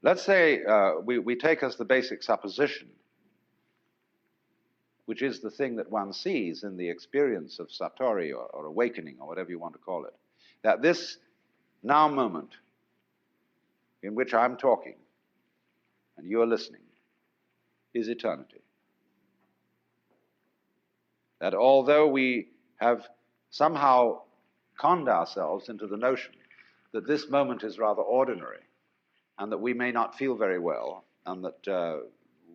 Let's say we take as the basic supposition, which is the thing that one sees in the experience of Satori or awakening or whatever you want to call it, that this now moment in which I'm talking and you're listening is eternity. That although we have somehow conned ourselves into the notion that this moment is rather ordinary and that we may not feel very well and that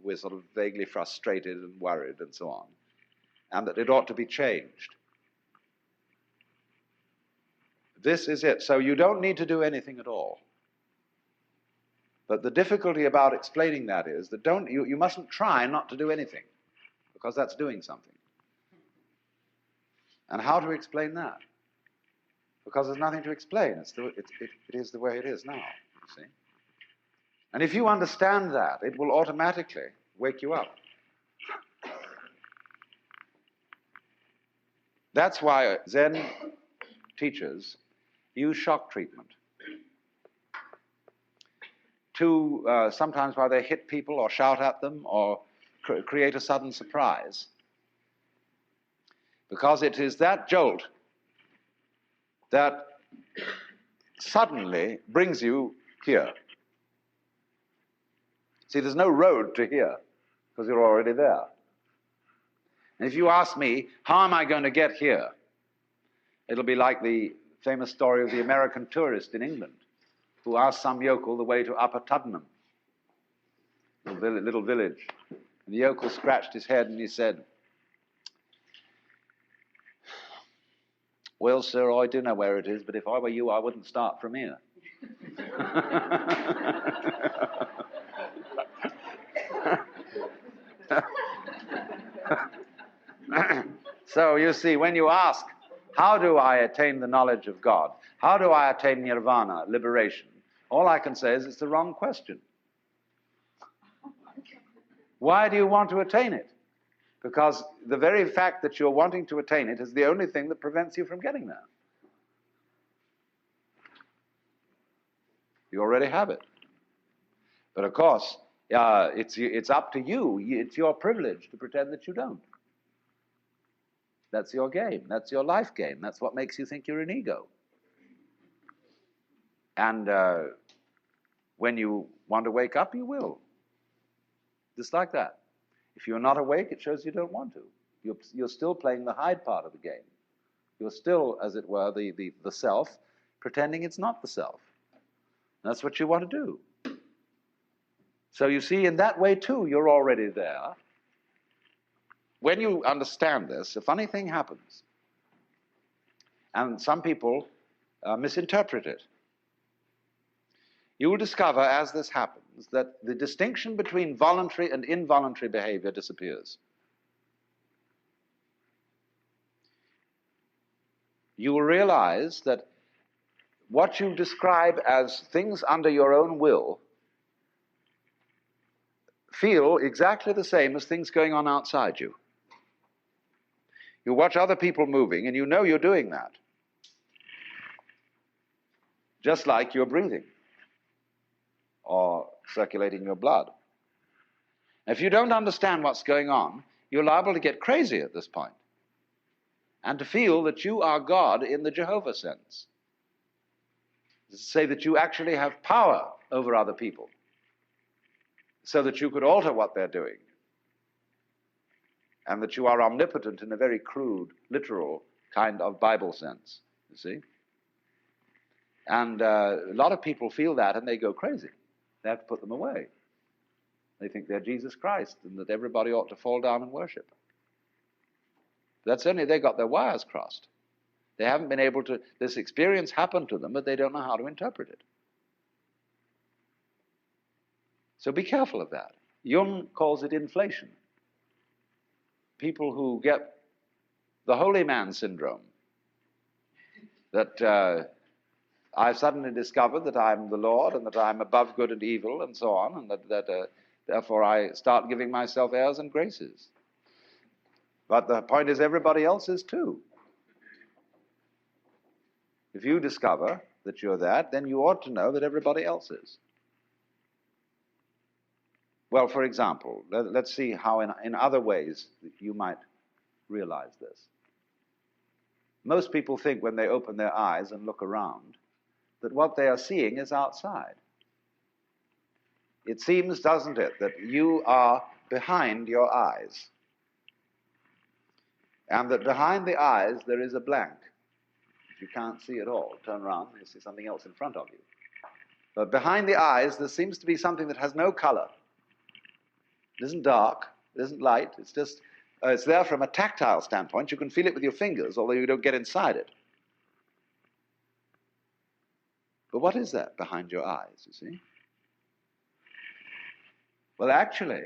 we're sort of vaguely frustrated and worried and so on, and that it ought to be changed. This is it. So you don't need to do anything at all. But the difficulty about explaining that is that you mustn't try not to do anything, because that's doing something. And how to explain that? Because there's nothing to explain. It is the way it is now, you see. And if you understand that, it will automatically wake you up. That's why Zen teachers use shock treatment to sometimes why they hit people or shout at them or create a sudden surprise. Because it is that jolt that suddenly brings you here. See, there's no road to here, because you're already there. And if you ask me, how am I going to get here? It'll be like the famous story of the American tourist in England who asked some yokel the way to Upper Tuddenham, a little village. And the yokel scratched his head and he said, "Well, sir, I do know where it is, but if I were you, I wouldn't start from here." So you see, when you ask, how do I attain the knowledge of God? How do I attain nirvana, liberation? All I can say is it's the wrong question. Why do you want to attain it? Because the very fact that you're wanting to attain it is the only thing that prevents you from getting there. You already have it. But of course, it's up to you. It's your privilege to pretend that you don't. That's your game. That's your life game. That's what makes you think you're an ego. And when you want to wake up, you will. Just like that. If you're not awake, it shows you don't want to. You're still playing the hide part of the game. You're still, as it were, the self, pretending it's not the self. That's what you want to do. So you see, in that way, too, you're already there. When you understand this, a funny thing happens. And some people misinterpret it. You will discover, as this happens, that the distinction between voluntary and involuntary behavior disappears. You will realize that what you describe as things under your own will feel exactly the same as things going on outside you. You watch other people moving, and you know you're doing that. Just like you're breathing or circulating your blood. If you don't understand what's going on, you're liable to get crazy at this point and to feel that you are God in the Jehovah sense. To say that you actually have power over other people so that you could alter what they're doing, and that you are omnipotent in a very crude, literal kind of Bible sense, you see? And a lot of people feel that and they go crazy. They have to put them away. They think they're Jesus Christ and that everybody ought to fall down and worship. That's only they got their wires crossed. They haven't been able to, this experience happened to them, but they don't know how to interpret it. So be careful of that. Jung calls it inflation. People who get the holy man syndrome, that I've suddenly discovered that I'm the Lord and that I'm above good and evil and so on, and that therefore I start giving myself airs and graces. But the point is everybody else is too. If you discover that you're that, then you ought to know that everybody else is. Well, for example, let's see how in other ways you might realize this. Most people think when they open their eyes and look around that what they are seeing is outside. It seems, doesn't it, that you are behind your eyes, and that behind the eyes there is a blank. If you can't see at all, turn around and you see something else in front of you. But behind the eyes there seems to be something that has no color. It isn't dark, it isn't light, it's just, it's there from a tactile standpoint. You can feel it with your fingers, although you don't get inside it. But what is that behind your eyes, you see? Well, actually,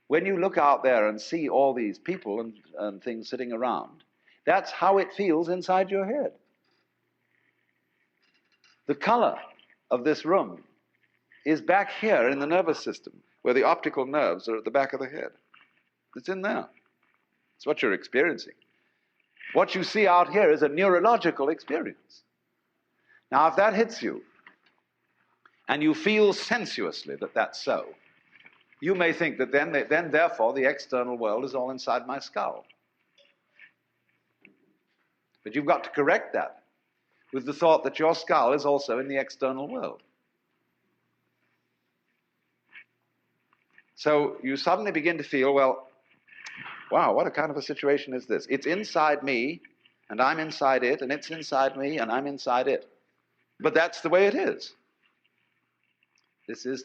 when you look out there and see all these people and things sitting around, that's how it feels inside your head. The color of this room is back here in the nervous system, where the optical nerves are at the back of the head. It's in there. It's what you're experiencing. What you see out here is a neurological experience. Now, if that hits you, and you feel sensuously that that's so, you may think that then therefore, the external world is all inside my skull. But you've got to correct that with the thought that your skull is also in the external world. So you suddenly begin to feel, well, wow, what a kind of a situation is this? It's inside me, and I'm inside it, and it's inside me, and I'm inside it. But that's the way it is. This is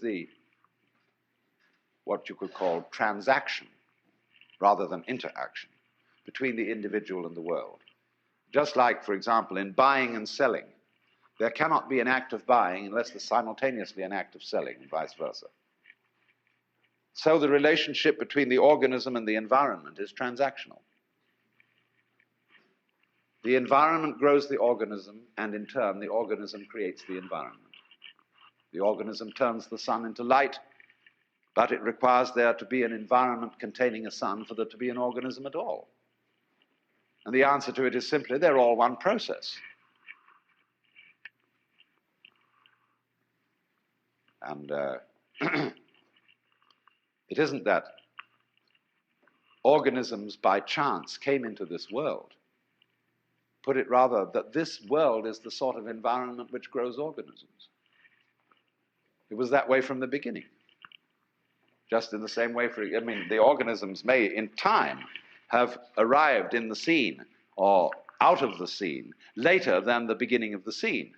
what you could call transaction, rather than interaction, between the individual and the world. Just like, for example, in buying and selling, there cannot be an act of buying unless there's simultaneously an act of selling, and vice versa. So the relationship between the organism and the environment is transactional. The environment grows the organism, and in turn, the organism creates the environment. The organism turns the sun into light, but it requires there to be an environment containing a sun for there to be an organism at all. And the answer to it is simply, they're all one process. And it isn't that organisms by chance came into this world. Put it rather that this world is the sort of environment which grows organisms. It was that way from the beginning. Just in the same way, the organisms may, in time, have arrived in the scene or out of the scene later than the beginning of the scene.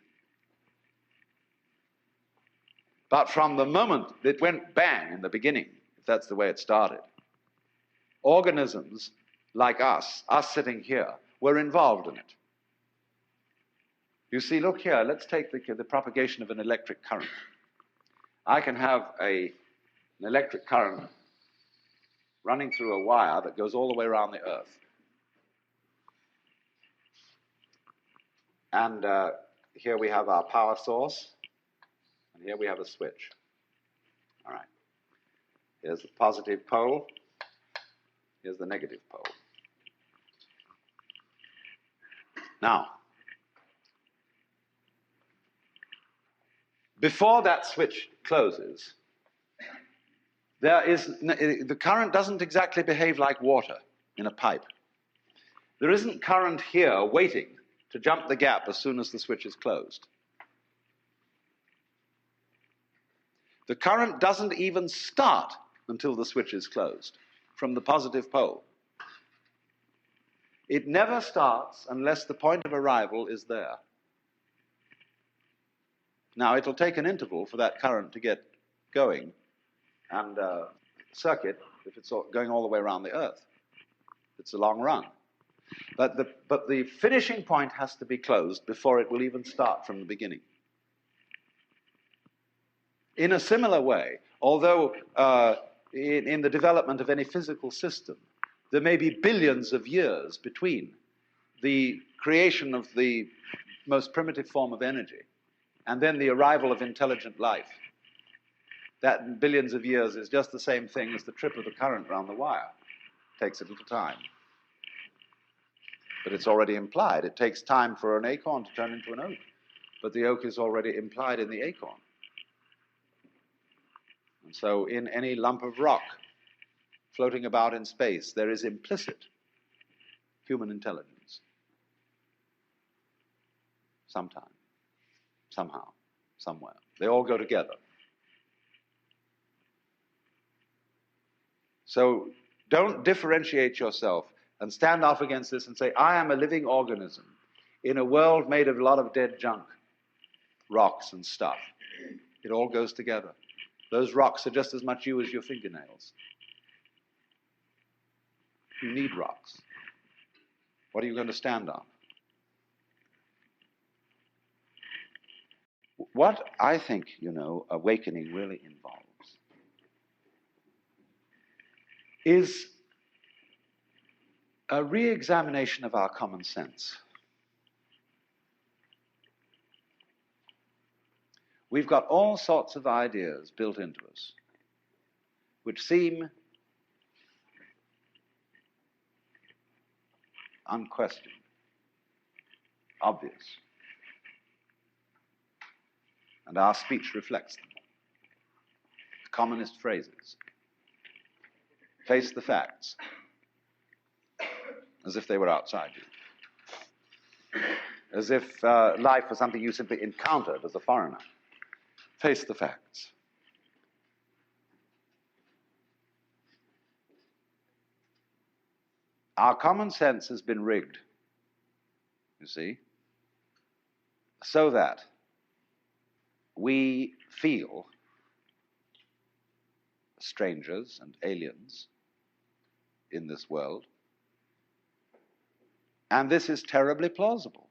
But from the moment it went bang in the beginning, if that's the way it started, organisms like us sitting here, were involved in it. You see, look here, let's take the propagation of an electric current. I can have an electric current running through a wire that goes all the way around the Earth. And here we have our power source, and here we have a switch. All right. Here's the positive pole. Here's the negative pole. Now, before that switch closes, the current doesn't exactly behave like water in a pipe. There isn't current here waiting to jump the gap as soon as the switch is closed. The current doesn't even start until the switch is closed from the positive pole. It never starts unless the point of arrival is there. Now, it'll take an interval for that current to get going and circuit if it's going all the way around the Earth. It's a long run. But the finishing point has to be closed before it will even start from the beginning. In a similar way, although in the development of any physical system, there may be billions of years between the creation of the most primitive form of energy and then the arrival of intelligent life. That billions of years is just the same thing as the trip of the current around the wire. It takes a little time. But it's already implied. It takes time for an acorn to turn into an oak. But the oak is already implied in the acorn. And so in any lump of rock floating about in space, there is implicit human intelligence. Sometime, somehow, somewhere. They all go together. So don't differentiate yourself and stand off against this and say, I am a living organism in a world made of a lot of dead junk, rocks and stuff. It all goes together. Those rocks are just as much you as your fingernails. You need rocks. What are you going to stand on? What I think, awakening really involves is a re-examination of our common sense. We've got all sorts of ideas built into us which seem unquestioned, obvious. And our speech reflects them. The commonest phrases. Face the facts, as if they were outside you. As if life was something you simply encountered as a foreigner. Face the facts. Our common sense has been rigged, you see, so that we feel strangers and aliens in this world. And this is terribly plausible,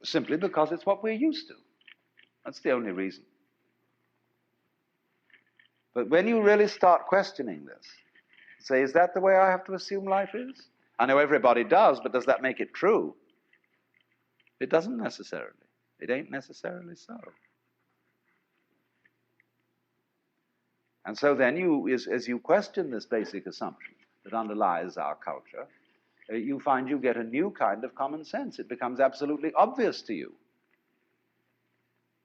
simply because it's what we're used to. That's the only reason. But when you really start questioning this, say, is that the way I have to assume life is? I know everybody does, but does that make it true? It doesn't necessarily. It ain't necessarily so. And so then as you question this basic assumption that underlies our culture, you find you get a new kind of common sense. It becomes absolutely obvious to you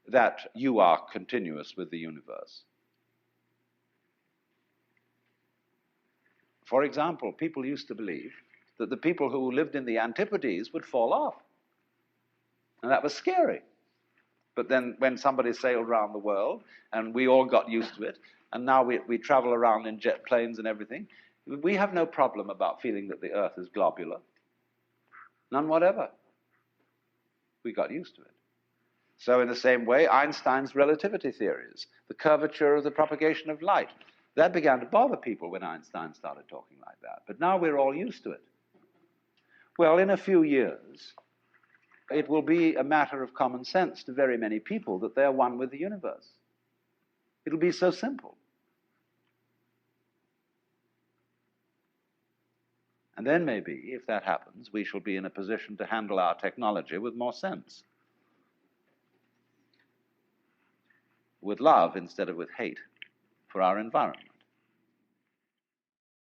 that you are continuous with the universe. For example, people used to believe that the people who lived in the Antipodes would fall off. And that was scary. But then when somebody sailed around the world, and we all got used to it, and now we travel around in jet planes and everything, we have no problem about feeling that the Earth is globular. None whatever. We got used to it. So in the same way, Einstein's relativity theories, the curvature of the propagation of light, that began to bother people when Einstein started talking like that. But now we're all used to it. Well, in a few years, it will be a matter of common sense to very many people that they're one with the universe. It'll be so simple. And then maybe, if that happens, we shall be in a position to handle our technology with more sense. With love instead of with hate for our environment.